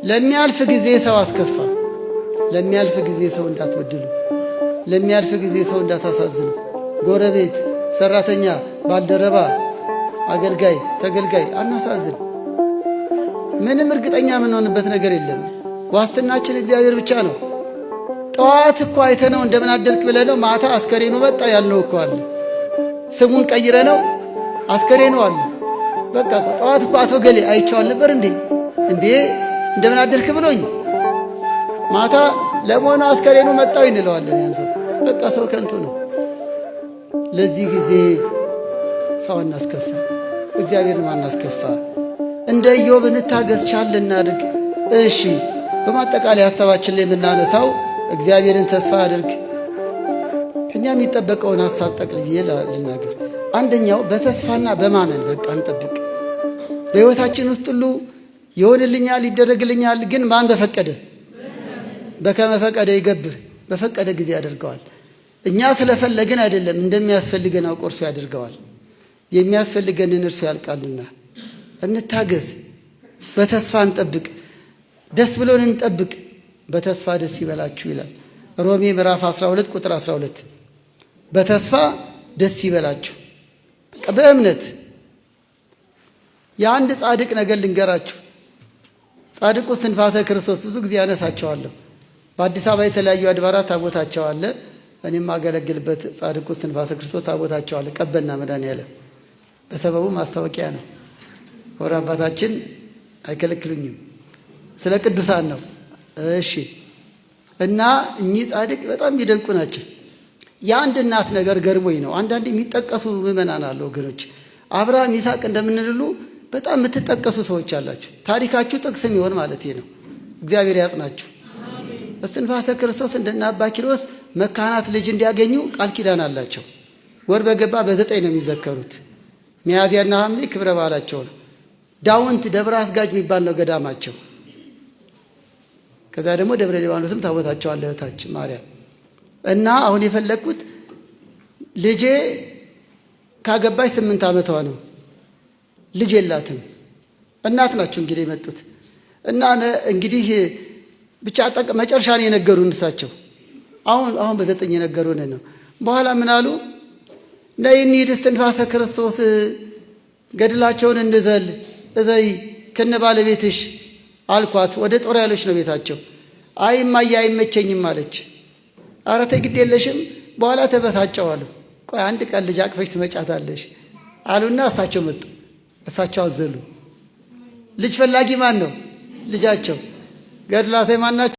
ለሚያልፍ ጊዜ ሰው አስከፋ። ለሚያልፍ ጊዜ ሰው እንዳትበድሉ፣ ለሚያልፍ ጊዜ ሰው እንዳታሳዝኑ። ጎረቤት፣ ሰራተኛ፣ ባልደረባ፣ አገልጋይ፣ ተገልጋይ አናሳዝን። ምንም እርግጠኛ የምንሆንበት ነገር የለም። ዋስትናችን እግዚአብሔር ብቻ ነው። ጠዋት እኮ አይተነው እንደምን አደርክ ብለነው ማታ አስከሬኑ መጣ ያልነው እኮ አለ። ስሙን ቀይረነው አስከሬኑ አለ። በቃ ጠዋት እኮ አቶ ገሌ አይቼዋል ነበር እንዴ እንደምን አደርክ ብሎኝ ማታ ለመሆኑ አስከሬኑ መጣው እንለዋለን። ያን ሰው በቃ ሰው ከንቱ ነው። ለዚህ ጊዜ ሰው እናስከፋ፣ እግዚአብሔርን አናስከፋ። እንደ ኢዮብ እንታገስ፣ ቻል እናድርግ። እሺ፣ በማጠቃለያ ሐሳባችን ላይ የምናነሳው እግዚአብሔርን ተስፋ አድርግ። ከኛ የሚጠበቀውን ሐሳብ ጠቅልዬ ልናገር። አንደኛው በተስፋና በማመን በቃ እንጠብቅ። በሕይወታችን ውስጥ ሁሉ ይሆንልኛል፣ ይደረግልኛል። ግን ማን በፈቀደ? በከመ ፈቀደ ይገብር፣ በፈቀደ ጊዜ ያደርገዋል። እኛ ስለፈለግን አይደለም፣ እንደሚያስፈልገን አውቆ እርሱ ያደርገዋል። የሚያስፈልገንን እርሱ ያልቃልና እንታገዝ፣ በተስፋ እንጠብቅ፣ ደስ ብሎን እንጠብቅ። በተስፋ ደስ ይበላችሁ ይላል ሮሜ ምዕራፍ 12 ቁጥር 12። በተስፋ ደስ ይበላችሁ። በእምነት የአንድ ጻድቅ ነገር ልንገራችሁ። ጻድቁ እስትንፋሰ ክርስቶስ ብዙ ጊዜ ያነሳቸዋለሁ። በአዲስ አበባ የተለያዩ አድባራት ታቦታቸው አለ። እኔም አገለግልበት ጻድቁ እስትንፋሰ ክርስቶስ ታቦታቸው አለ። ቀበና መድኃኔዓለም በሰበቡ ማስታወቂያ ነው። ወር አባታችን አይከለክሉኝም። ስለ ቅዱሳን ነው። እሺ። እና እኚህ ጻድቅ በጣም የሚደንቁ ናቸው። የአንድ እናት ነገር ገርሞኝ ነው። አንዳንድ የሚጠቀሱ ምዕመናን አሉ ወገኖች። አብርሃም ይስሐቅ እንደምንልሉ በጣም የምትጠቀሱ ሰዎች አላችሁ። ታሪካችሁ ጥቅስ የሚሆን ማለት ነው። እግዚአብሔር ያጽናችሁ። እስትንፋሰ ክርስቶስ እንደና አባ ኪሮስ መካናት ልጅ እንዲያገኙ ቃል ኪዳን አላቸው። ወር በገባ በ9 ነው የሚዘከሩት። ሚያዝያና ሐምሌ ክብረ በዓላቸው ነው። ዳውንት ደብረ አስጋጅ የሚባል ነው ገዳማቸው። ከዛ ደግሞ ደብረ ሊባኖስም ታቦታቸው አለ እህታች ማርያም። እና አሁን የፈለግኩት ልጄ ካገባች 8 ዓመቷ ነው። ልጅ የላትም። እናት ናቸው እንግዲህ የመጡት እና እንግዲህ ብቻ መጨረሻ ነው የነገሩን እሳቸው። አሁን በ9 የነገሩን ነው። በኋላ ምን አሉ? ነይ እንሂድ እስትንፋሰ ክርስቶስ ገድላቸውን እንዘል እዘይ ከነ ባለቤትሽ አልኳት። ወደ ጦር ያሎች ነው ቤታቸው። አይ እማዬ አይመቸኝም አለች። ኧረ ተይ ግድ የለሽም በኋላ ተበሳጨው አሉ። ቆይ አንድ ቀን ልጅ አቅፈሽ ትመጫታለሽ አሉና እሳቸው መጡ። እሳቸው አዘሉ። ልጅ ፈላጊ ማን ነው? ልጃቸው። ገድላ ማን ናቸው?